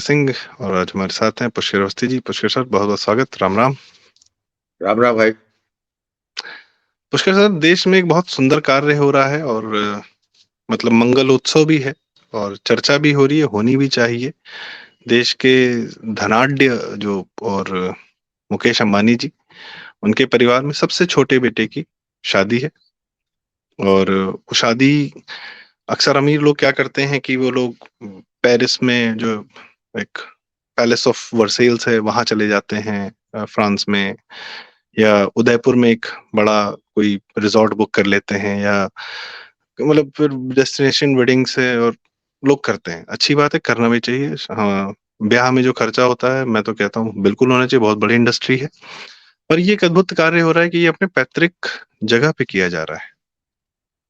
सिंह और आज हमारे साथ हैं पुष्कर अवस्थी जी। पुष्कर सर, बहुत बहुत स्वागत। राम राम। राम राम भाई। पुष्कर सर, देश में एक बहुत सुंदर कार्य हो रहा है और मतलब मंगल उत्सव भी है और चर्चा भी हो रही है, होनी भी चाहिए। देश के धनाढ्य जो और मुकेश अंबानी जी, उनके परिवार में सबसे छोटे बेटे की शादी है। और वो शादी, अक्सर अमीर लोग क्या करते हैं कि वो लोग पेरिस में जो एक पैलेस ऑफ वर्सेल्स है वहां चले जाते हैं, फ्रांस में, या उदयपुर में एक बड़ा कोई रिजॉर्ट बुक कर लेते हैं, या मतलब फिर डेस्टिनेशन वेडिंग्स है और लोग करते हैं। अच्छी बात है, करना भी चाहिए। हाँ, ब्याह में जो खर्चा होता है, मैं तो कहता हूँ बिल्कुल होना चाहिए, बहुत बड़ी इंडस्ट्री है। पर ये एक अद्भुत कार्य हो रहा है कि ये अपने पैतृक जगह पे किया जा रहा है।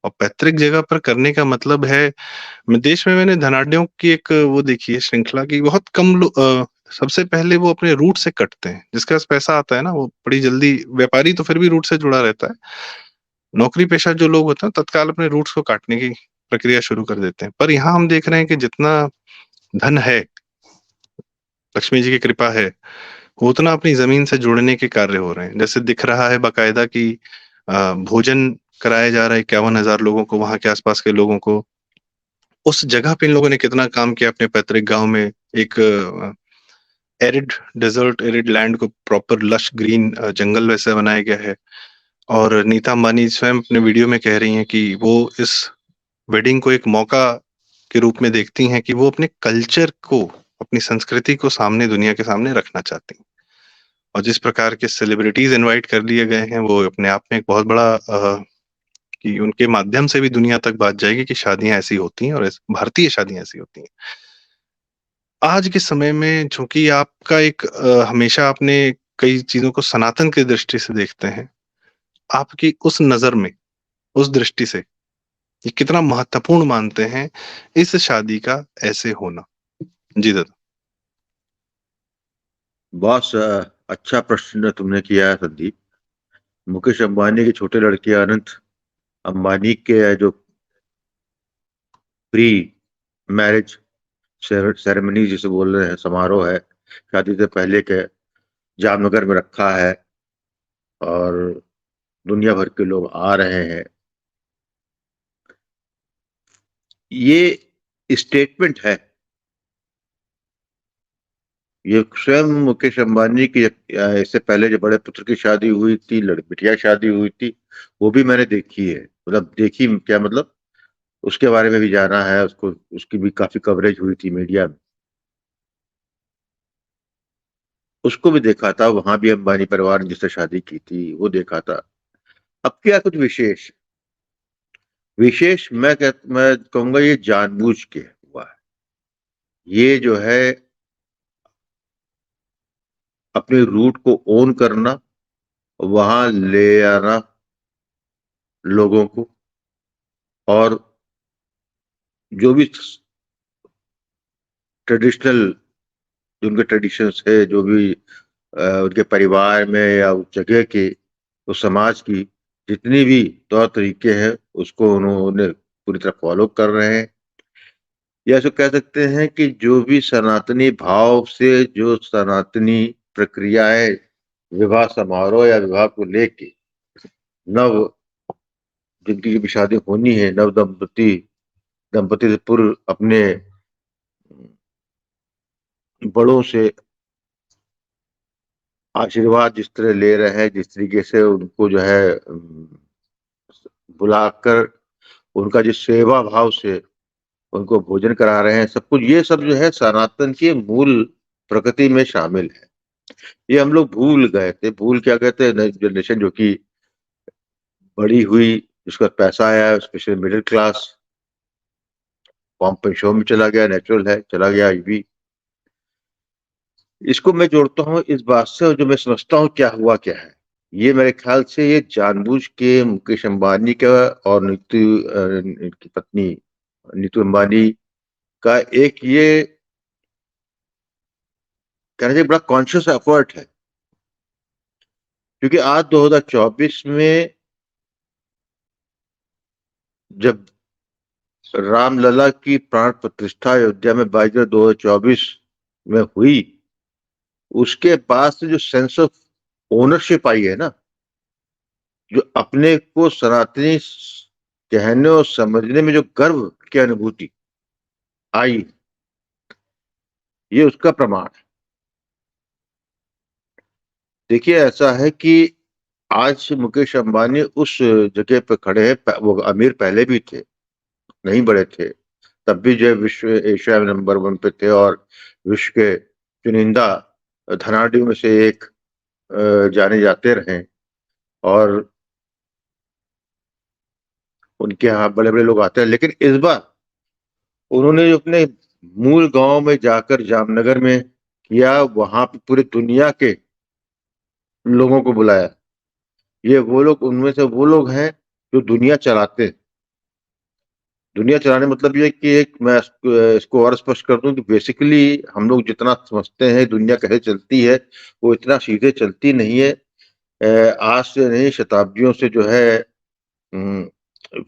और पैतृक जगह पर करने का मतलब है, देश में मैंने धनाढ्यों की एक वो देखी है श्रृंखला की, बहुत कम लोग सबसे पहले वो अपने रूट से कटते हैं। जिसके पास पैसा आता है ना, वो बड़ी जल्दी, व्यापारी तो फिर भी रूट से जुड़ा रहता है, नौकरी पेशा जो लोग होते हैं तत्काल अपने रूट्स को काटने की प्रक्रिया शुरू कर देते हैं। पर यहाँ हम देख रहे हैं कि जितना धन है, लक्ष्मी जी की कृपा है, वो उतना अपनी जमीन से जुड़ने के कार्य हो रहे हैं। जैसे दिख रहा है बाकायदा कि भोजन कराया जा रहा है 51,000 लोगों को, वहां के आसपास के लोगों को। उस जगह पे इन लोगों ने कितना काम किया अपने पैतृक गांव में। एक एरिड डेजर्ट, एरिड लैंड को प्रॉपर लश ग्रीन जंगल वैसे बनाया गया है। और नीता अंबानी स्वयं अपने वीडियो में कह रही हैं कि वो इस वेडिंग को एक मौका के रूप में देखती हैं कि वो अपने कल्चर को, अपनी संस्कृति को सामने, दुनिया के सामने रखना चाहती हैं। और जिस प्रकार के सेलिब्रिटीज इनवाइट कर लिए गए हैं, वो अपने आप में एक बहुत बड़ा कि उनके माध्यम से भी दुनिया तक बात जाएगी कि शादियां ऐसी होती हैं और भारतीय शादियां ऐसी होती हैं। आज के समय में चूंकि आपका एक हमेशा आपने कई चीजों को सनातन की दृष्टि से देखते हैं, आपकी उस नजर में, उस दृष्टि से ये कितना महत्वपूर्ण मानते हैं इस शादी का ऐसे होना? जी दादा। बहुत अच्छा प्रश्न तुमने किया है संदीप। मुकेश अंबानी के छोटे लड़के अनंत अंबानी के जो प्री मैरिज सेरेमनी जिसे बोल रहे हैं, समारोह है, शादी से पहले के, जामनगर में रखा है और दुनिया भर के लोग आ रहे हैं। ये स्टेटमेंट है। ये स्वयं मुकेश अंबानी की इससे पहले जो बड़े पुत्र की शादी हुई थी, बिटिया शादी हुई थी, वो भी मैंने देखी है। मतलब देखी क्या, मतलब उसके बारे में भी जाना है, उसको, उसकी भी काफी कवरेज हुई थी मीडिया में। उसको भी देखा था, वहां भी अंबानी परिवार ने जिससे शादी की थी वो देखा था। अब क्या कुछ विशेष, मैं कहूंगा ये जानबूझ के हुआ है। ये जो है अपने रूट को ओन करना, वहां ले आना लोगों को, और जो भी ट्रेडिशनल, जो उनके ट्रेडिशंस है, जो भी उनके परिवार में या उस जगह के, उस समाज की जितनी भी तौर तरीके हैं, उसको उन्होंने पूरी तरह फॉलो कर रहे हैं। या ऐसे कह सकते हैं कि जो भी सनातनी भाव से, जो सनातनी प्रक्रियाएं, विवाह समारोह या विवाह को लेके, नव जिनकी भी शादी होनी है, नव दंपति दंपति से पूर्व अपने बड़ों से आशीर्वाद जिस तरह ले रहे हैं, जिस तरीके से उनको जो है बुलाकर उनका जिस सेवा भाव से उनको भोजन करा रहे हैं, सब कुछ ये सब जो है सनातन के मूल प्रकृति में शामिल है। ये हम लोग भूल गए थे। भूल क्या कहते हैं, जनरेशन जो कि बड़ी हुई, जिसका पैसा आया, special middle class, pomp show में चला गया, नेचुरल है, चला गया आज भी। इसको मैं जोड़ता हूँ इस बात से, और जो मैं समझता हूँ क्या हुआ क्या है, ये मेरे ख्याल से ये जानबूझ के मुकेश अंबानी का और इनकी पत्नी नीतू अंबानी का एक ये कहना चाहिए बड़ा कॉन्शियस एफर्ट है। क्योंकि आज 2024 में जब रामलला की प्राण प्रतिष्ठा अयोध्या में 22/2/2024 में हुई, उसके बाद से जो सेंस ऑफ ओनरशिप आई है ना, जो अपने को सनातनी कहने और समझने में जो गर्व की अनुभूति आई, ये उसका प्रमाण है। देखिए, ऐसा है कि आज मुकेश अंबानी उस जगह पे खड़े हैं, वो अमीर पहले भी थे, नहीं बड़े थे, तब भी जो है विश्व एशिया में नंबर 1 पे थे और विश्व के चुनिंदा धनाढ़ियों में से एक जाने जाते रहे। और उनके यहाँ बड़े बड़े लोग आते हैं, लेकिन इस बार उन्होंने जो अपने मूल गांव में जाकर जामनगर में किया, वहां पे पूरी दुनिया के लोगों को बुलाया। ये वो लोग, उनमें से वो लोग हैं जो दुनिया चलाते हैं। दुनिया चलाने मतलब ये कि एक, मैं इसको और स्पष्ट कर दूं कि बेसिकली हम लोग जितना समझते हैं दुनिया कैसे चलती है, वो इतना सीधे चलती नहीं है। आज से नहीं, शताब्दियों से जो है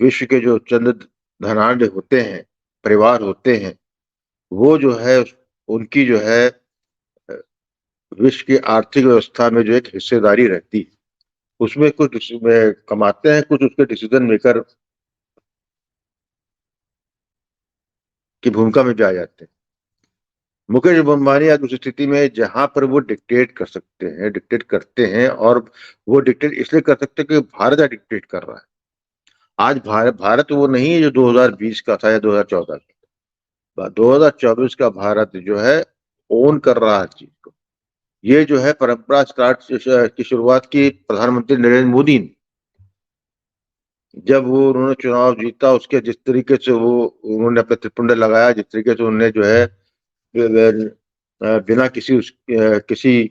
विश्व के जो चंद धनाढ़ होते हैं, परिवार होते हैं, वो जो है उनकी जो है विश्व की आर्थिक व्यवस्था में जो एक हिस्सेदारी रहती है। उसमें कुछ में कमाते हैं, कुछ उसके डिसीजन मेकर की भूमिका में भी आ जाते हैं। मुकेश अंबानी आज उस स्थिति में जहां पर वो डिक्टेट कर सकते हैं, डिक्टेट करते हैं, और वो डिक्टेट इसलिए कर सकते हैं कि भारत डिक्टेट कर रहा है। आज भारत वो नहीं है जो 2020 का था या 2014 का। 2024 का भारत जो है ओन कर रहा है चीज को। ये जो है परंपरा स्टार्ट की शुरुआत की प्रधानमंत्री नरेंद्र मोदी ने, जब वो उन्होंने चुनाव जीता, उसके जिस तरीके से वो उन्होंने अपने त्रिपुंड लगाया, जिस तरीके से उन्होंने जो है बिना किसी किसी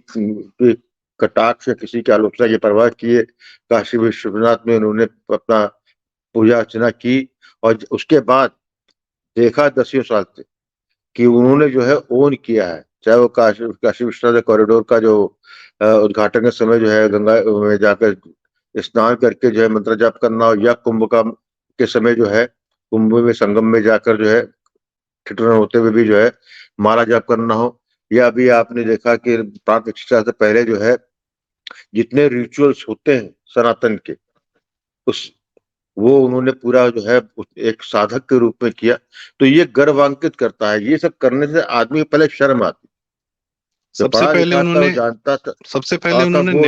कटाक्ष या किसी की आलोचना की परवाह किए काशी विश्वनाथ में उन्होंने अपना पूजा अर्चना की। और उसके बाद देखा 10 साल से कि उन्होंने जो है ओन किया है, चाहे वो काशी विश्वनाथ कॉरिडोर का जो उद्घाटन के समय जो है गंगा में जाकर स्नान करके जो है मंत्र जाप करना हो, या कुंभ का के समय जो है कुंभ में संगम में जाकर जो है ठिठुरन होते हुए भी जो है माला जाप करना हो, या अभी आपने देखा कि प्राण प्रतिष्ठा से पहले जो है जितने रिचुअल्स होते हैं सनातन के, उस वो उन्होंने पूरा जो है एक साधक के रूप में किया। तो ये गर्वांकित करता है। ये सब करने से आदमी को पहले शर्म आती, जो सबसे पढ़ा पहले लिखा था वो उन्होंने जानता था। सबसे पहले तब उन्होंने वो,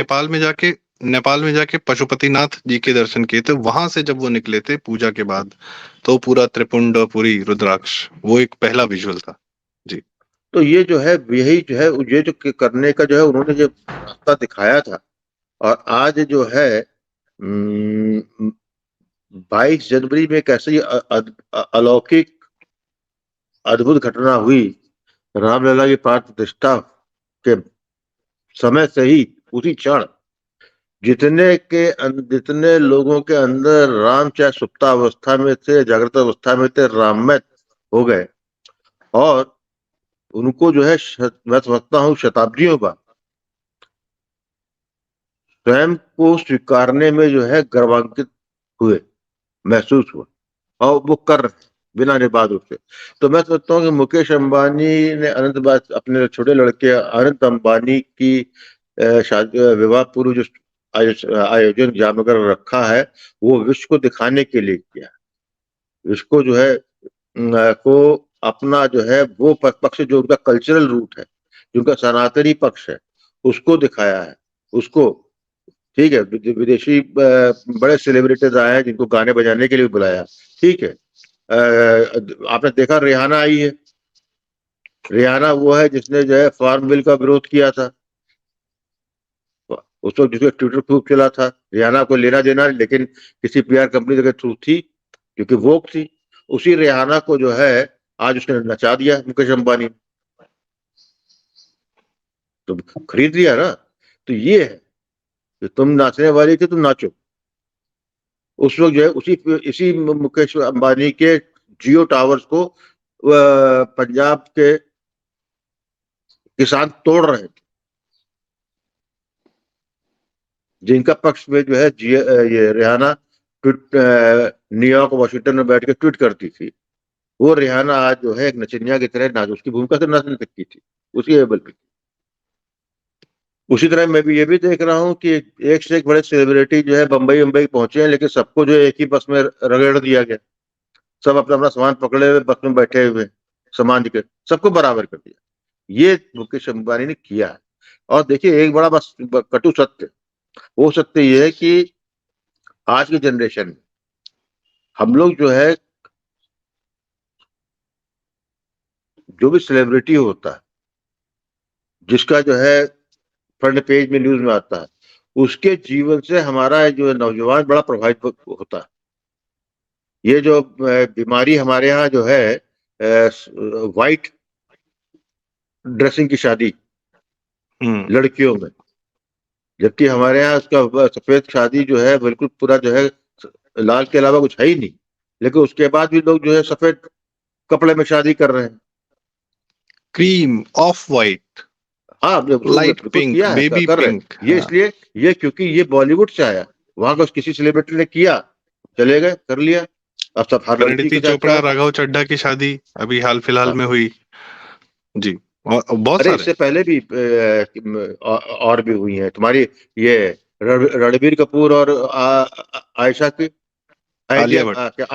नेपाल में जाके पशुपतिनाथ जी के दर्शन किए थे। वहां से जब वो निकले थे पूजा के बाद, तो पूरा त्रिपुंड, पूरी रुद्राक्ष, वो एक पहला विजुअल था। जी। तो ये जो है, यही जो है, ये जो करने का जो है उन्होंने जो रास्ता दिखाया था। और आज जो है 22 जनवरी में एक ऐसी अलौकिक अद्भुत घटना हुई, रामलला की प्राण प्रतिष्ठा के समय से ही, उसी क्षण जितने लोगों के अंदर राम चाहे सुप्तावस्था में थे, जागृत अवस्था में थे, राममय हो गए। और उनको जो है मैं समझता हूँ शताब्दियों बाद स्वयं को स्वीकारने में जो है गर्वान्वित हुए, महसूस हुआ, और वो कर रहे हैं बिना निबाद रूप से। तो मैं समझता हूँ कि मुकेश अंबानी ने अपने छोटे लड़के अनंत अंबानी की शादी विवाह पूर्व जो आयोजन जामनगर में रखा है, वो विश्व को दिखाने के लिए किया है। विश्व को जो है को अपना जो है वो पक्ष जो उनका कल्चरल रूट है, जो उनका सनातनी पक्ष है, उसको दिखाया है। उसको, ठीक है, विदेशी बड़े सेलिब्रिटीज आए हैं जिनको गाने बजाने के लिए बुलाया, ठीक है। आपने देखा रिहाना आई है। रिहाना वो है जिसने जो है फार्म बिल का विरोध किया था। उस वक्त जिसका ट्विटर खूब चला था, रिहाना को लेना देना, लेकिन किसी पीआर कंपनी के थ्रू थी, क्योंकि वो थी। उसी रिहाना को जो है आज उसने नचा दिया मुकेश अंबानी, तो खरीद लिया ना। तो ये है कि तुम नाचने वाली थी, तुम नाचो। उस वक्त जो है इसी मुकेश अंबानी के जियो टावर्स को पंजाब के किसान तोड़ रहे थे, जिनका पक्ष में जो है ये रिहाना ट्वीट न्यूयॉर्क वॉशिंगटन में बैठ के ट्वीट करती थी। वो रिहाना आज जो है एक नचनिया की तरह नाच, उसकी भूमिका से नाचने तक की थी। उसी एबल पे। उसी तरह मैं भी ये भी देख रहा हूँ कि एक से एक बड़े सेलिब्रिटी जो है बम्बई बम्बई पहुंचे हैं, लेकिन सबको जो है एक ही बस में रगड़ दिया गया। सब अपना अपना सामान पकड़े हुए बस में बैठे हुए, सामान के सबको बराबर कर दिया। ये मुकेश अंबानी ने किया है। और देखिए एक बड़ा बस कटु सत्य, वो सत्य ये है कि आज की जनरेशन में हम लोग जो है, जो भी सेलिब्रिटी होता है, जिसका जो है फ्रंट पेज में न्यूज में आता है, उसके जीवन से हमारा जो नौजवान बड़ा प्रभावित होता है। ये जो बीमारी हमारे यहाँ जो है, व्हाइट ड्रेसिंग की शादी लड़कियों में, जबकि हमारे यहाँ उसका सफेद शादी जो है बिल्कुल पूरा जो है लाल के अलावा कुछ है ही नहीं, लेकिन उसके बाद भी लोग जो है सफेद कपड़े में शादी कर रहे हैं। क्रीम, ऑफ वाइट, हाँ, लाइट बिल्कुल पिंक, किया है, बेबी कर रहे हैं। पिंक। ये हाँ, इसलिए, ये क्योंकि ये बॉलीवुड से आया, वहां का किसी सेलिब्रिटी ने किया, चले गए कर लिया, अब सब हर लड़की परिणीति के साथ चोपड़ा, चाहते। राघव चड्ढा की शादी अभी हाल फिलहाल हाँ, में हुई। जी, और बहुत अरे सारे। इससे पहले भी और भी हुई हैं तुम्हारी, ये रणबीर कपूर और आयशा की, आलिया आलिया भट्ट। क्या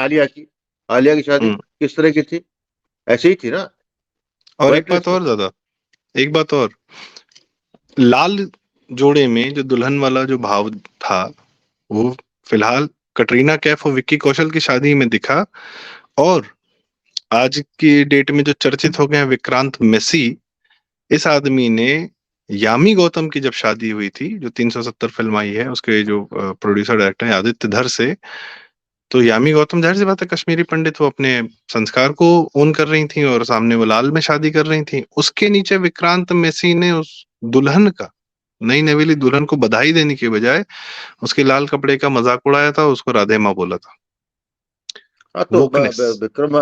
आलिया की शादी हम्म। किस तरह की थी? ऐसे ही थी ना, और एक व्हाइट ड्रेस बात में। और दादा, एक बात और, लाल जोड़े में जो दुल्हन वाला जो भाव था, वो फिलहाल कटरीना कैफ और विक्की कौशल की शादी में दिखा। और आज की डेट में जो चर्चित हो गए हैं विक्रांत मेसी, इस आदमी ने यामी गौतम की जब शादी हुई थी, जो 370 फिल्म आई है, उसके जो प्रोड्यूसर डायरेक्टर है आदित्य धर से, तो यामी गौतम जाहिर सी बात है कश्मीरी पंडित, वो अपने संस्कार को ओन कर रही थी और सामने वो लाल में शादी कर रही थी। उसके नीचे विक्रांत मेसी ने उस दुल्हन का, नई नवेली दुल्हन को बधाई देने के बजाय उसके लाल कपड़े का मजाक उड़ाया था, उसको राधे माँ बोला था। हाँ तो वोकनेस। विक्रम,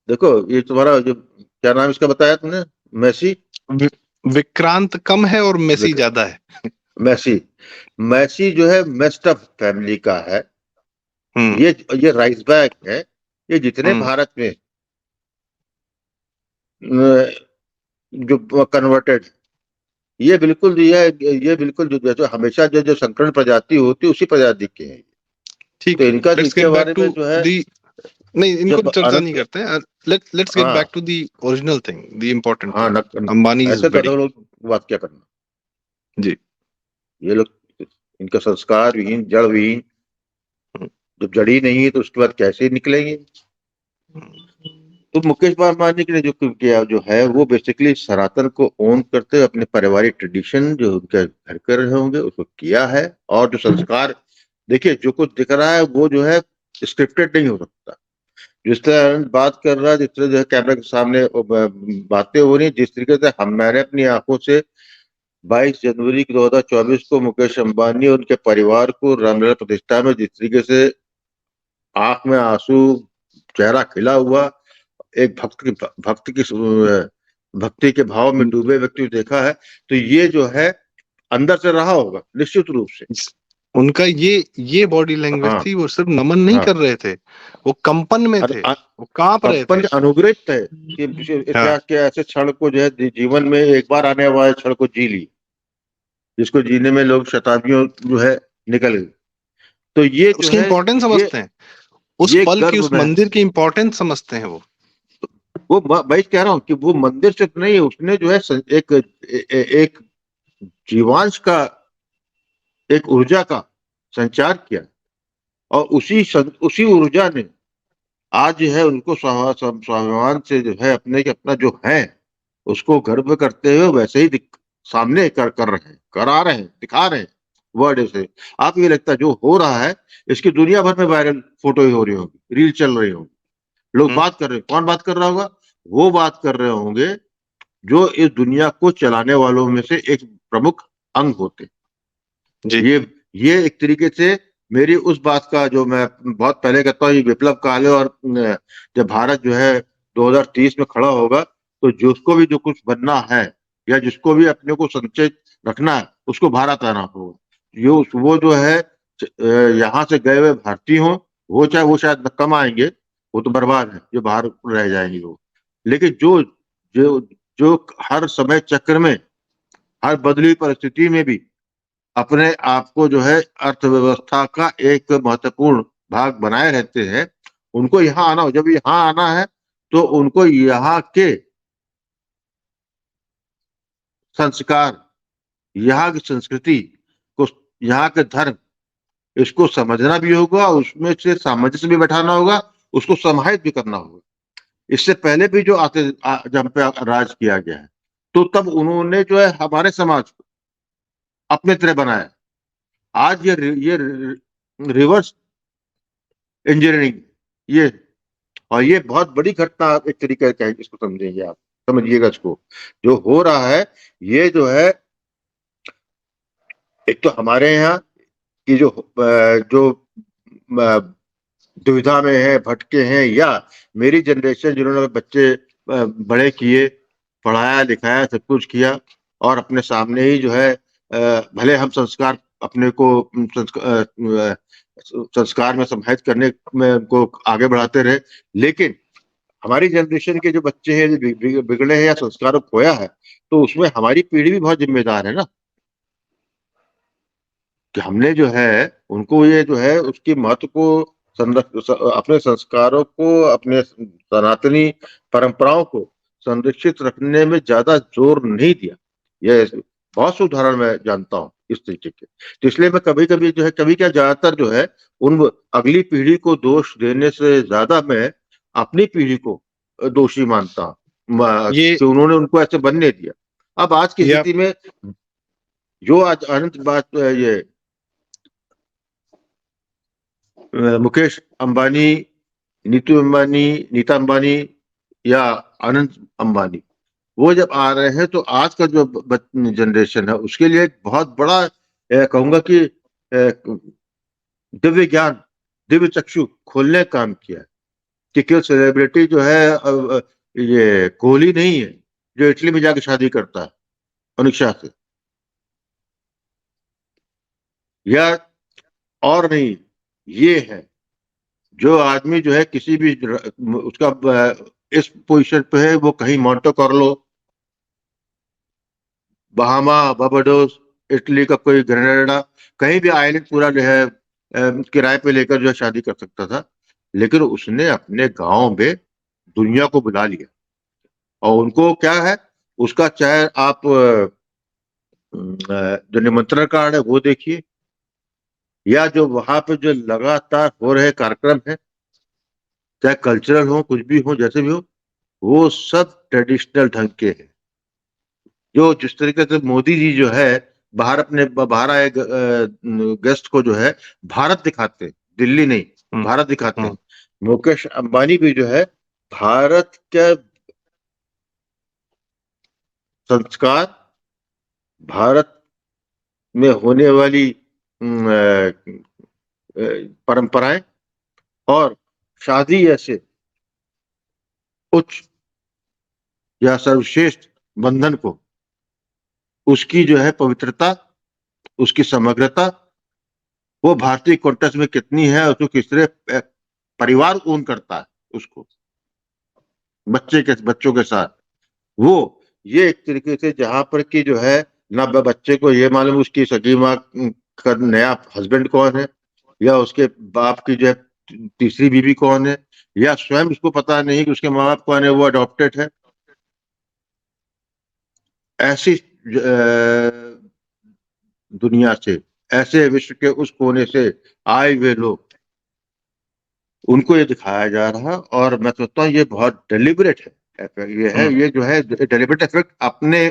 देखो ये तुम्हारा जो क्या नाम इसका बताया तुमने, मेसी, विक्रांत कम है और मेसी विक, ज्यादा है। मैसी, मैसी जो है मेस्ड अप फैमिली का है। हम्म। ये राइस बैग है। ये जितने हम्म। भारत में जो कन्वर्टेड, ये बिल्कुल जो हमेशा जो संकरण प्रजाति होती है उसी प्रजाति के हैं। तो ठीक है, इनका लेट्स इनके गेट बैक बारे टू में जो है, दी, नहीं इनको जब चर्चा नहीं अनंत, करते हैं। लेट्स गेट बैक हाँ to the original thing, the important हाँ थिंग। अंबानी इज ऐसे तो वेडिंग। लोग बात क्या करना। जी। ये लोग, इनका संस्कार विहीन, जड़ विहीन, हम्म। जब जड़ी नहीं है तो उसके बाद कैसे निकलेंगे? तो मुकेश अंबानी ने जो किया जो है वो बेसिकली सनातन को ओन करते हुए अपने पारिवारिक ट्रेडिशन जो उनके घर कर रहे होंगे उसको किया है। और जो संस्कार, देखिए जो कुछ दिख रहा है वो जो है स्क्रिप्टेड नहीं हो सकता। जिस तरह आनंद बात कर रहा है, जिस तरह जो है कैमरे के सामने बातें हो रही है, जिस तरीके से हम मैंने अपनी आंखों से 22 जनवरी 2024 को मुकेश अंबानी और उनके परिवार को रामलला प्रतिष्ठा में जिस तरीके से आंख में आंसू, चेहरा खिला हुआ, एक भक्ति के भाव में डूबे व्यक्ति को देखा है, तो ये जो है अंदर से रहा होगा निश्चित रूप से। उनका ये बॉडी लैंग्वेज हाँ थी, वो सिर्फ नमन नहीं हाँ, कर रहे थे, वो कंपन में थे, वो कांप रहे अपन थे। के अनुग्रहित है कि हाँ। इतिहास के ऐसे क्षण को जो है जीवन में एक बार आने वाले क्षण को जी ली, जिसको जीने में लोग शताब्दियों जो है निकल गए। तो ये जो उसकी है, इंपॉर्टेंस ये समझते हैं, उस ये पल की, गर्व उस में, मंदिर की इंपॉर्टेंस समझते हैं वो। वो मैं कह रहा हूँ कि वो मंदिर सिर्फ नहीं है, उसने जो है एक जीवांश का, एक ऊर्जा का संचार किया। और उसी ऊर्जा ने आज जो है उनको स्वाभिमान से जो है अपना जो है उसको गर्व करते हुए वैसे ही सामने कर रहे हैं, करा रहे हैं, दिखा रहे हैं वर्ड से। आप ये लगता है जो हो रहा है इसकी दुनिया भर में वायरल फोटो ही हो रही होगी, रील चल रही होगी, लोग हम्म। बात कर रहे हैं। कौन बात कर रहा होगा? वो बात कर रहे होंगे जो इस दुनिया को चलाने वालों में से एक प्रमुख अंग होते। जी। ये ये एक तरीके से मेरी उस बात का जो मैं बहुत पहले कहता हूँ, ये विप्लव काल है। और जब भारत जो है 2030 में खड़ा होगा तो जिसको भी जो कुछ बनना है या जिसको भी अपने को संचित रखना है उसको भारत आना होगा। वो जो है यहाँ से गए हुए भारतीय हों, वो चाहे वो शायद कम आएंगे, वो तो बर्बाद है जो बाहर रह जाएंगे वो। लेकिन जो जो जो हर समय चक्र में, हर बदली हुई परिस्थिति में भी अपने आप को जो है अर्थव्यवस्था का एक महत्वपूर्ण भाग बनाए रहते हैं, उनको यहाँ आना हो। जब यहाँ आना है तो उनको यहाँ के संस्कार, यहाँ की संस्कृति को, यहाँ के धर्म, इसको समझना भी होगा, उसमें से सामंजस्य भी बैठाना होगा, उसको समाहित भी करना होगा। इससे पहले भी जो जब पे राज किया गया है, तो तब उन्होंने जो है हमारे समाज को अपने तरह बनाया। आज ये रिवर्स इंजीनियरिंग, ये और ये बहुत बड़ी घटना एक तरीके का है, इसको समझेंगे आप, समझिएगा इसको। जो हो रहा है ये जो है, एक तो हमारे यहाँ की जो दुविधा में है, भटके हैं, या मेरी जनरेशन जिन्होंने बच्चे बड़े किए, पढ़ाया लिखाया, सब कुछ किया, और अपने सामने ही जो है भले हम संस्कार अपने को संस्कार में समाहित करने में को आगे बढ़ाते रहे, लेकिन हमारी जनरेशन के जो बच्चे हैं, जो बिगड़े हैं या संस्कारों को खोया है, तो उसमें हमारी पीढ़ी भी बहुत जिम्मेदार है ना, कि हमने जो है उनको ये जो है उसकी महत्व को अपने संस्कारों को, अपने सनातनी परंपराओं को संरक्षित रखने में ज्यादा जोर नहीं दिया। ये बहुत से उदाहरण मैं जानता हूँ इस तरीके के। तो इसलिए मैं कभी कभी जो है, कभी क्या ज्यादातर जो है उन अगली पीढ़ी को दोष देने से ज्यादा मैं अपनी पीढ़ी को दोषी मानता हूँ ये कि उन्होंने उनको ऐसे बनने दिया। अब आज की ये आप स्थिति में जो आज अनंत बात ये मुकेश अंबानी, नीता अंबानी या अनंत अंबानी, वो जब आ रहे हैं तो आज का जो जनरेशन है उसके लिए एक बहुत बड़ा कहूंगा कि दिव्य ज्ञान, दिव्य चक्षु खोलने का काम किया है। कि केवल सेलिब्रिटी जो है ये कोहली नहीं है जो इटली में जाके शादी करता है अनिक्षा से, या और नहीं, ये है जो आदमी जो है किसी भी उसका इस पोजीशन पे है, वो कहीं मोंटे कार्लो, बहामा, बाबाडोस, इटली का कोई ग्रेनाडा, कहीं भी आइलैंड पूरा जो है किराए पे लेकर जो है शादी कर सकता था। लेकिन उसने अपने गांव में दुनिया को बुला लिया, और उनको क्या है, उसका चाहे आप जो निमंत्रण कार्ड है वो देखिए, या जो वहां पे जो लगातार हो रहे कार्यक्रम है, चाहे कल्चरल हो, कुछ भी हो, जैसे भी हो, वो सब ट्रेडिशनल ढंग के हैं। जो जिस तरीके से मोदी जी जो है बाहर आए गेस्ट को जो है भारत दिखाते, दिल्ली नहीं भारत दिखाते, मुकेश अंबानी भी जो है भारत के संस्कार, भारत में होने वाली परंपराएं और शादी ऐसे उच्च या सर्वश्रेष्ठ बंधन को, उसकी जो है पवित्रता, उसकी समग्रता, वो भारतीय कॉन्टेक्स्ट में कितनी है, उसको किस तरह परिवार ओन करता है उसको बच्चों के साथ, वो ये एक तरीके से जहां पर कि जो है ना बच्चे को ये मालूम उसकी सगी माँ का नया हस्बैंड कौन है, या उसके बाप की जो है तीसरी बीवी कौन है, या स्वयं उसको पता नहीं कि उसके माँ बाप कौन है, वो अडॉप्टेड है। ऐसी दुनिया से, ऐसे विश्व के उस कोने से आए हुए लोग, उनको ये दिखाया जा रहा, और मैं सोचता हूँ ये बहुत डेलिबरेट है। ये है, ये जो है डेलिबरेट इफेक्ट अपने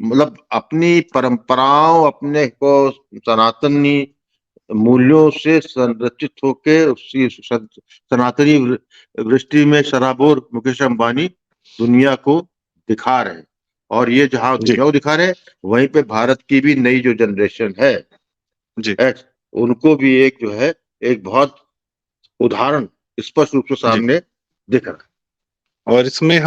मतलब अपनी परंपराओं, अपने को सनातनी मूल्यों से संरचित होके उसी सनातनी वृष्टि में सराबोर मुकेश अंबानी दुनिया को दिखा रहे हैं। और ये जहां दुनिया को दिखा रहे हैं, वहीं पे भारत की भी नई जो जनरेशन है जी उनको भी एक जो है एक बहुत उदाहरण स्पष्ट रूप से सामने दिख रहा है। और इसमें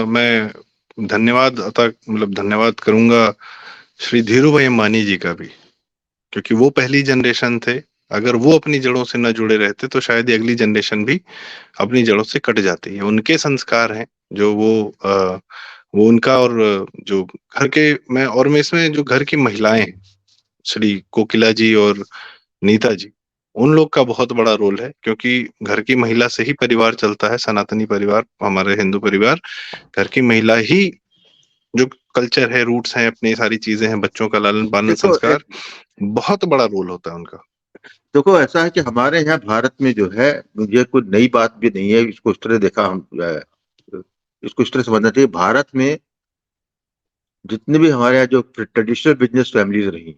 मैं धन्यवाद मतलब धन्यवाद करूंगा श्री धीरू भाई अंबानी जी का भी, क्योंकि वो पहली जनरेशन थे। अगर वो अपनी जड़ों से न जुड़े रहते तो शायद अगली जनरेशन भी अपनी जड़ों से कट जाती है। उनके संस्कार हैं जो वो वो उनका, और जो घर के, मैं इसमें जो घर की महिलाएं हैं, श्री कोकिला जी और नीता जी, उन लोग का बहुत बड़ा रोल है, क्योंकि घर की महिला से ही परिवार चलता है। सनातनी परिवार, हमारे हिंदू परिवार, घर की महिला ही, जो कल्चर है, रूट्स हैं, अपनी सारी चीजें हैं, बच्चों का लालन पालन देखो संस्कार, बहुत बड़ा रोल होता है उनका। देखो ऐसा है कि हमारे यहाँ भारत में जो है, मुझे कोई नई बात भी नहीं है, इसको इस तरह देखा हम इसको इस तरह समझना चाहिए। भारत में जितने भी हमारे यहाँ जो ट्रेडिशनल बिजनेस फैमिलीज रही,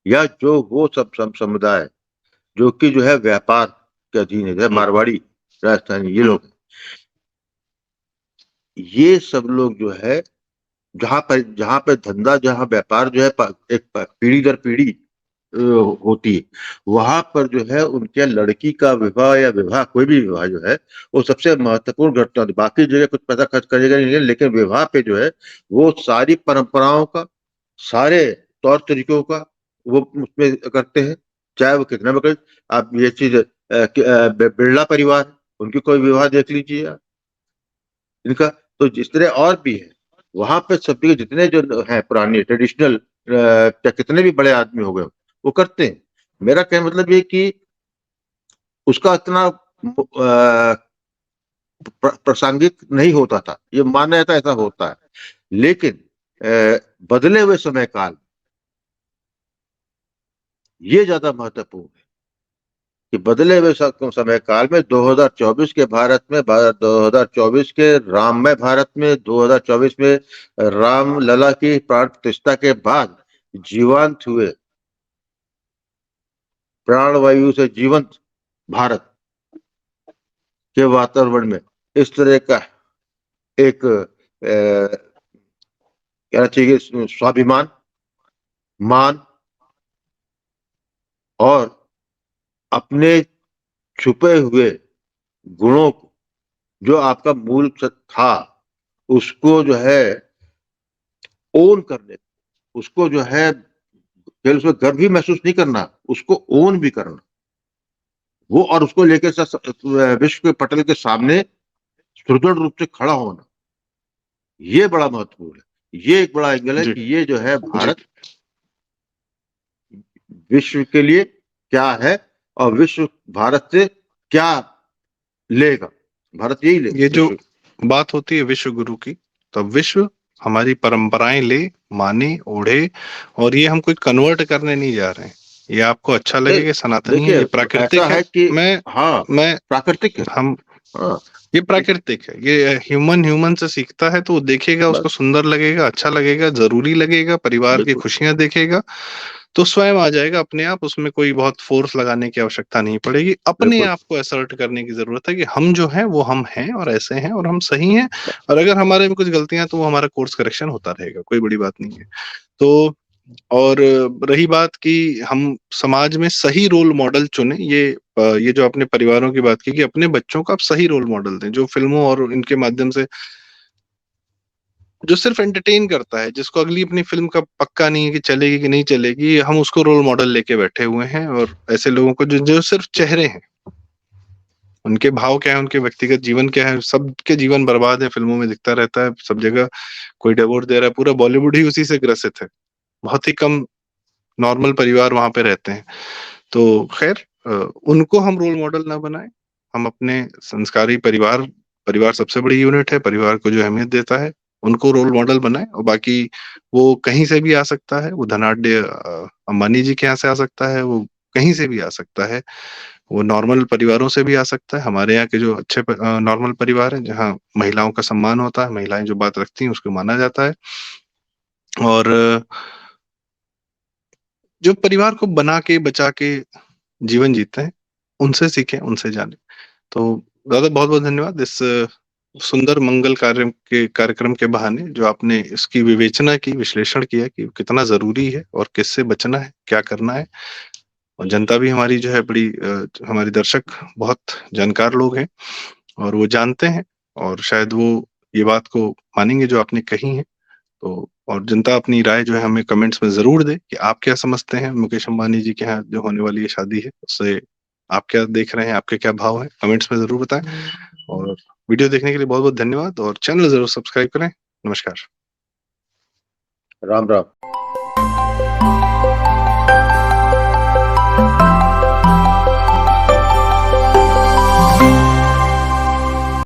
या जो वो सब समुदाय जो कि जो है व्यापार के अधीन है, जैसे हम्म। मारवाड़ी, राजस्थानी, ये हम्म। लोग, ये सब लोग जो है, जहां पर धंधा, जहां व्यापार जो है एक पीढ़ी दर पीढ़ी होती है, वहां पर जो है उनके लड़की का विवाह या विवाह, कोई भी विवाह जो है, वो सबसे महत्वपूर्ण घटना होती है। बाकी जगह कुछ पैसा खर्च करेगा नहीं, लेकिन विवाह पे जो है वो सारी परंपराओं का, सारे तौर तरीकों का वो उसमें करते हैं, चाहे वो कितना भी करे। आप ये चीज बिरला परिवार है, उनकी कोई विवाह देख लीजिए आप, इनका। तो जिस तरह और भी है, वहां पे सभी के जितने जो है पुरानी ट्रेडिशनल, चाहे कितने भी बड़े आदमी हो गए, वो करते हैं। मेरा कहने मतलब ये कि उसका इतना प्रासंगिक नहीं होता था, ये माना जाता ऐसा होता है। लेकिन बदले हुए समय काल, ये ज्यादा महत्वपूर्ण है कि बदले हुए समय काल में 2024 के भारत में, 2024 के राममय भारत में, 2024 में राम लला की प्राण प्रतिष्ठा के बाद जीवंत हुए, प्राणवायु से जीवंत भारत के वातावरण में इस तरह का एक कहना चाहिए स्वाभिमान, मान, और अपने छुपे हुए गुणों को, जो आपका मूल था, उसको जो है ओन करने, उसको जो है केवल उसमें गर्व भी महसूस नहीं करना, उसको ओन भी करना, वो, और उसको लेकर विश्व के पटल के सामने सुदृढ़ रूप से खड़ा होना, ये बड़ा महत्वपूर्ण है। ये एक बड़ा एंगल है जी। कि ये जो है जी। भारत विश्व के लिए क्या है, और विश्व भारत से क्या लेगा, भारत यही लेगा ये जो विश्व। बात होती है विश्व गुरु की, तो विश्व हमारी परंपराएं ले, माने, ओढ़े, और ये हम कोई कन्वर्ट करने नहीं जा रहे हैं। ये आपको अच्छा नहीं, लगेगा, सनातनी है, देखिए ये ऐसा प्राकृतिक है। है कि मैं हाँ, मैं प्राकृतिक है। हम हाँ, ये प्राकृतिक है, ये ह्यूमन ह्यूमन से सीखता है, तो वो देखेगा, उसको बस, सुंदर लगेगा, अच्छा लगेगा, जरूरी लगेगा, परिवार की बिल्कुल, खुशियां देखेगा, तो स्वयं आ जाएगा अपने आप। उसमें कोई बहुत फोर्स लगाने की आवश्यकता नहीं पड़ेगी, अपने बिल्कुल, आप को असर्ट करने की जरूरत है कि हम जो हैं वो हम हैं, और ऐसे हैं, और हम सही हैं। और अगर हमारे में कुछ गलतियां हैं, तो वो हमारा कोर्स करेक्शन होता रहेगा, कोई बड़ी बात नहीं है। तो और रही बात कि हम समाज में सही रोल मॉडल चुने, ये जो आपने परिवारों की बात की, कि अपने बच्चों को आप सही रोल मॉडल दें, जो फिल्मों और इनके माध्यम से, जो सिर्फ एंटरटेन करता है, जिसको अगली अपनी फिल्म का पक्का नहीं है कि चलेगी कि नहीं चलेगी, हम उसको रोल मॉडल लेके बैठे हुए हैं। और ऐसे लोगों को जो सिर्फ चेहरे हैं, उनके भाव क्या है, उनके व्यक्तिगत जीवन क्या है, सबके जीवन बर्बाद है, फिल्मों में दिखता रहता है सब जगह। कोई डिवोर्स दे रहा है, पूरा बॉलीवुड ही उसी से ग्रसित है। बहुत ही कम नॉर्मल परिवार वहां पे रहते हैं। तो खैर, उनको हम रोल मॉडल ना बनाए, हम अपने संस्कारी परिवार, परिवार सबसे बड़ी यूनिट है, परिवार को जो अहमियत देता है, उनको रोल मॉडल बनाए। और बाकी वो कहीं से भी आ सकता है, वो धनाढ्य अंबानी जी के यहाँ से आ सकता है, वो कहीं से भी आ सकता है, वो नॉर्मल परिवारों से भी आ सकता है। हमारे यहाँ के जो अच्छे नॉर्मल परिवार हैं, जहाँ महिलाओं का सम्मान होता है, महिलाएं जो बात रखती हैं उसको माना जाता है, और जो परिवार को बना के बचा के जीवन जीते हैं, उनसे सीखें, उनसे जानें। तो दादा, बहुत बहुत धन्यवाद इस सुंदर मंगल कार्यक्रम के बहाने, जो आपने इसकी विवेचना की, विश्लेषण किया कि कितना जरूरी है और किससे बचना है, क्या करना है। और जनता भी हमारी जो है बड़ी, हमारे दर्शक बहुत जानकार लोग हैं, और वो जानते हैं, और शायद वो ये बात को मानेंगे जो आपने कही है। तो और जनता अपनी राय जो है हमें कमेंट्स में जरूर दे कि आप क्या समझते हैं, मुकेश अंबानी जी के यहाँ जो होने वाली ये शादी है, उससे आप क्या देख रहे हैं, आपके क्या भाव हैं, कमेंट्स में जरूर बताएं। और वीडियो देखने के लिए बहुत बहुत धन्यवाद, और चैनल जरूर सब्सक्राइब करें। नमस्कार। राम राम।